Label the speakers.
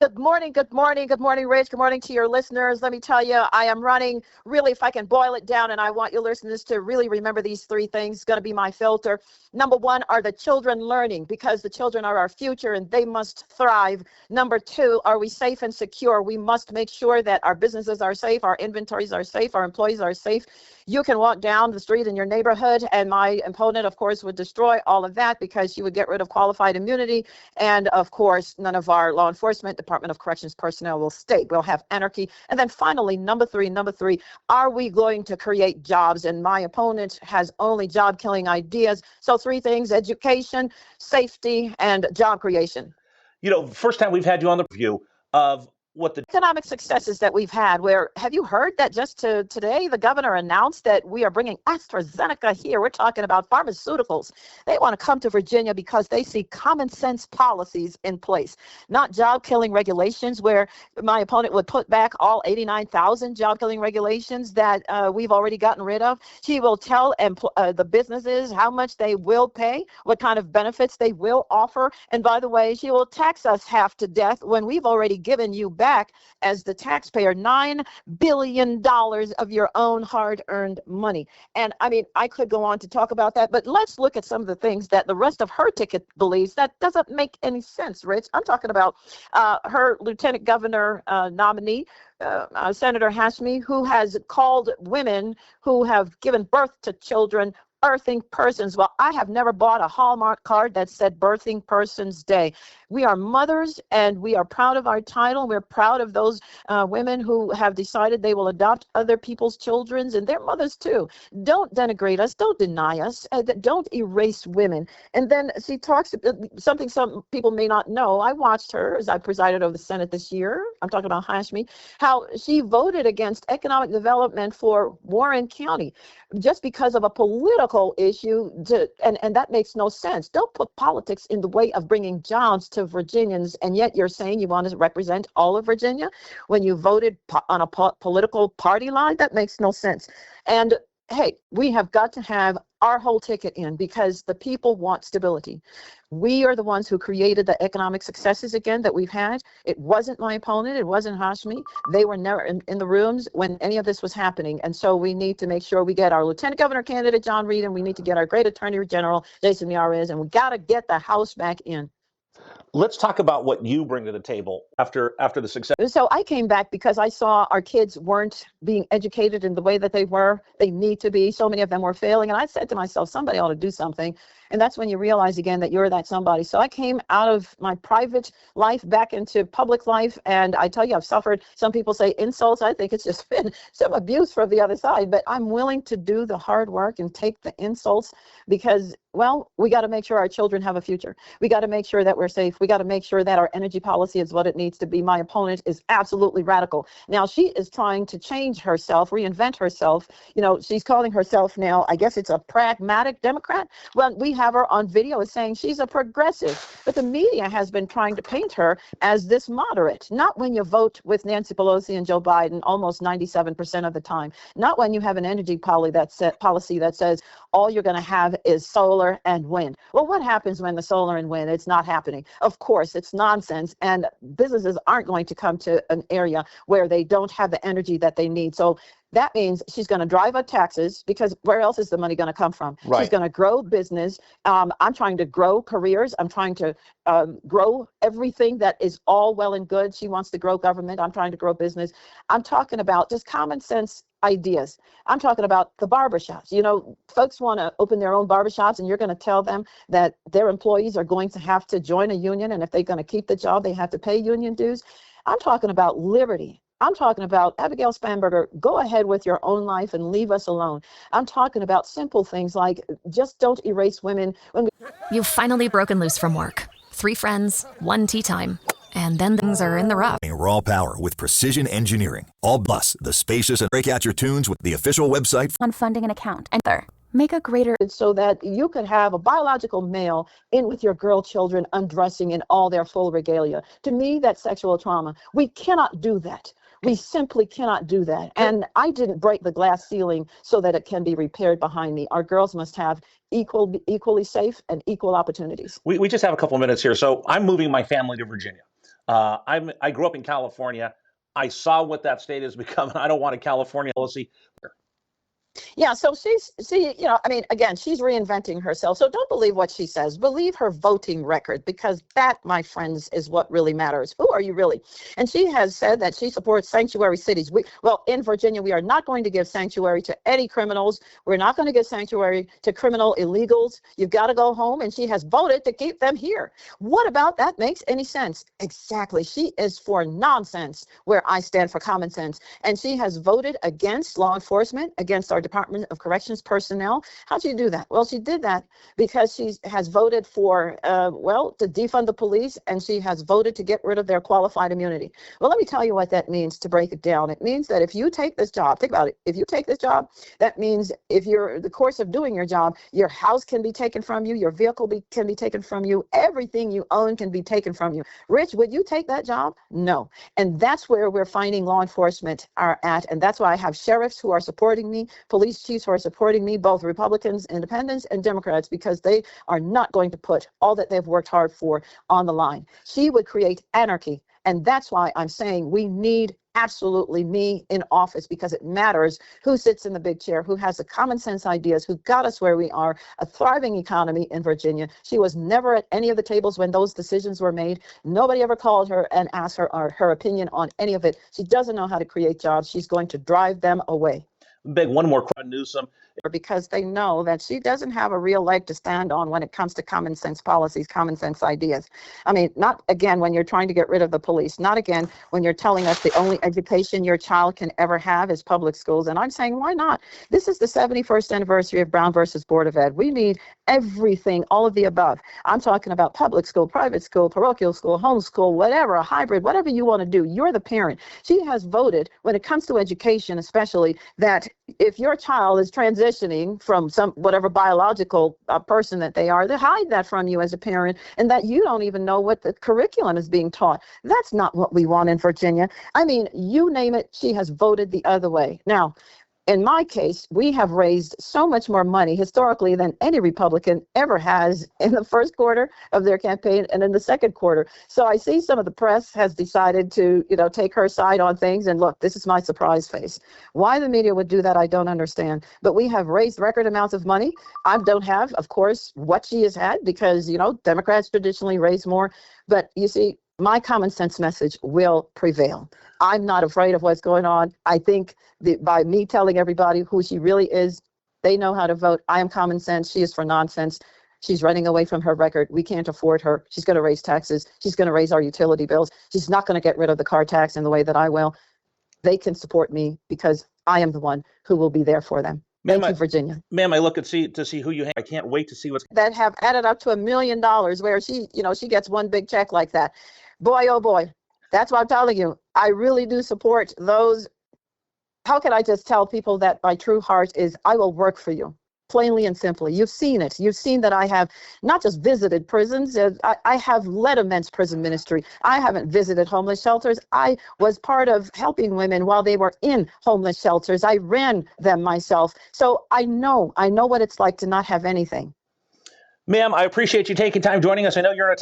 Speaker 1: Good morning, good morning, good morning, Rich. Good morning to your listeners. Let me tell you, I am running, really, if I can boil it down, and I want your listeners to really remember these three things. It's going to be my filter. Number one, are the children learning? Because the children are our future and they must thrive. Number two, are we safe and secure? We must make sure that our businesses are safe, our inventories are safe, our employees are safe. You can walk down the street in your neighborhood, and my opponent, of course, would destroy all of that because she would get rid of qualified immunity. And of course, none of our law enforcement, Department of Corrections personnel will stay. We'll have anarchy. And then finally, number three, are we going to create jobs? And my opponent has only job killing ideas. So three things: education, safety, and job creation.
Speaker 2: First time we've had you on the review of what the
Speaker 1: economic successes that we've had. Where have you heard that just today the governor announced that we are bringing AstraZeneca here? We're talking about pharmaceuticals. They want to come to Virginia because they see common sense policies in place, not job killing regulations where my opponent would put back all 89,000 job killing regulations that we've already gotten rid of. She will tell the businesses how much they will pay, what kind of benefits they will offer. And by the way, she will tax us half to death when we've already given you back as the taxpayer $9 billion of your own hard-earned money. And I mean, I could go on to talk about that, but let's look at some of the things that the rest of her ticket believes that doesn't make any sense, Rich. I'm talking about her lieutenant governor nominee, Senator Hashmi, who has called women who have given birth to children birthing persons. Well, I have never bought a Hallmark card that said Birthing Persons Day. We are mothers, and we are proud of our title. We're proud of those women who have decided they will adopt other people's children, and their mothers too. Don't denigrate us. Don't deny us. Don't erase women. And then she talks something some people may not know. I watched her as I presided over the Senate this year. I'm talking about Hashmi, how she voted against economic development for Warren County just because of a political issue, and that makes no sense. Don't put politics in the way of bringing jobs to Virginians, and yet you're saying you want to represent all of Virginia when you voted on a political party line. That makes no sense. And hey, we have got to have our whole ticket in because the people want stability. We are the ones who created the economic successes again that we've had. It wasn't my opponent. It wasn't Hashmi. They were never in the rooms when any of this was happening. And so we need to make sure we get our lieutenant governor candidate, John Reed, and we need to get our great attorney general, Sears WRVA, and we got to get the House back in.
Speaker 2: Let's talk about what you bring to the table after the success.
Speaker 1: So I came back because I saw our kids weren't being educated in the way that they need to be. So many of them were failing. And I said to myself, somebody ought to do something. And that's when you realize again that you're that somebody. So I came out of my private life back into public life. And I tell you, I've suffered, some people say insults. I think it's just been some abuse from the other side. But I'm willing to do the hard work and take the insults because, well, we got to make sure our children have a future. We got to make sure that we're safe. We got to make sure that our energy policy is what it needs to be. My opponent is absolutely radical. Now, she is trying to change herself, reinvent herself. You know, she's calling herself now, I guess it's a pragmatic Democrat. Well, we have her on video as saying she's a progressive, but the media has been trying to paint her as this moderate. Not when you vote with Nancy Pelosi and Joe Biden almost 97% of the time. Not when you have an energy policy that says all you're going to have is solar and wind. Well, what happens when the solar and wind? It's not happening. Of course, it's nonsense, and businesses aren't going to come to an area where they don't have the energy that they need. So that means she's going to drive up taxes because where else is the money going to come from?
Speaker 2: Right.
Speaker 1: She's going to grow business. I'm trying to grow careers. I'm trying to grow everything that is all well and good. She wants to grow government. I'm trying to grow business. I'm talking about just common sense ideas. I'm talking about the barbershops. You know, folks want to open their own barbershops, and you're going to tell them that their employees are going to have to join a union, and if they're going to keep the job, they have to pay union dues. I'm talking about liberty. I'm talking about, Abigail Spanberger, go ahead with your own life and leave us alone. I'm talking about simple things like just don't erase women.
Speaker 3: You've finally broken loose from work. 3 friends, 1 tea time, and then things are in the rough.
Speaker 4: Raw power with precision engineering. All plus the spacious and break out your tunes with the official website
Speaker 5: on funding an account and there. Make a greater
Speaker 1: so that you could have a biological male in with your girl children undressing in all their full regalia. To me, that's sexual trauma. We cannot do that. We simply cannot do that. And I didn't break the glass ceiling so that it can be repaired behind me. Our girls must have equally safe and equal opportunities.
Speaker 2: We just have a couple minutes here. So I'm moving my family to Virginia. I grew up in California. I saw what that state has become, and I don't want a California policy.
Speaker 1: Yeah, so I mean, again, she's reinventing herself. So don't believe what she says. Believe her voting record, because that, my friends, is what really matters. Who are you really? And she has said that she supports sanctuary cities. Well, in Virginia, we are not going to give sanctuary to any criminals. We're not going to give sanctuary to criminal illegals. You've got to go home, and she has voted to keep them here. What about that makes any sense? Exactly. She is for nonsense, where I stand for common sense. And she has voted against law enforcement, against our Department of Corrections personnel. How'd she do that? Well, she did that because she has voted for, to defund the police, and she has voted to get rid of their qualified immunity. Well, let me tell you what that means, to break it down. It means that if you take this job, think about it, if you take this job, that means if you're the course of doing your job, your house can be taken from you, your vehicle can be taken from you, everything you own can be taken from you. Rich, would you take that job? No. And that's where we're finding law enforcement are at. And that's why I have sheriffs who are supporting me, police chiefs who are supporting me, both Republicans, independents, and Democrats, because they are not going to put all that they've worked hard for on the line. She would create anarchy. And that's why I'm saying we need absolutely me in office, because it matters who sits in the big chair, who has the common sense ideas, who got us where we are, a thriving economy in Virginia. She was never at any of the tables when those decisions were made. Nobody ever called her and asked her her opinion on any of it. She doesn't know how to create jobs. She's going to drive them away.
Speaker 2: Big one more question, Newsom.
Speaker 1: Because they know that she doesn't have a real leg to stand on when it comes to common sense policies, common sense ideas. I mean, not again when you're trying to get rid of the police, not again when you're telling us the only education your child can ever have is public schools. And I'm saying, why not? This is the 71st anniversary of Brown versus Board of Ed. We need everything, all of the above. I'm talking about public school, private school, parochial school, homeschool, whatever, a hybrid, whatever you want to do. You're the parent. She has voted, when it comes to education especially, that if your child is transitioning from some whatever biological person that they are, they hide that from you as a parent, and that you don't even know what the curriculum is being taught. That's not what we want in Virginia. I mean, you name it, she has voted the other way. Now, in my case, we have raised so much more money historically than any Republican ever has in the first quarter of their campaign and in the second quarter. So I see some of the press has decided to, take her side on things. And look, this is my surprise face. Why the media would do that, I don't understand. But we have raised record amounts of money. I don't have, of course, what she has had because, Democrats traditionally raise more. But you see, my common sense message will prevail. I'm not afraid of what's going on. I think that by me telling everybody who she really is, they know how to vote. I am common sense. She is for nonsense. She's running away from her record. We can't afford her. She's going to raise taxes. She's going to raise our utility bills. She's not going to get rid of the car tax in the way that I will. They can support me because I am the one who will be there for them. Thank you, Virginia.
Speaker 2: Ma'am, I look to see who you have. I can't wait to see what's
Speaker 1: that have added up to $1 million where she gets one big check like that. Boy, oh boy. That's what I'm telling you. I really do support those. How can I just tell people that my true heart is I will work for you, plainly and simply. You've seen it. You've seen that I have not just visited prisons. I have led a men's prison ministry. I haven't visited homeless shelters. I was part of helping women while they were in homeless shelters. I ran them myself. So I know what it's like to not have anything.
Speaker 2: Ma'am, I appreciate you taking time joining us. I know you're in a tight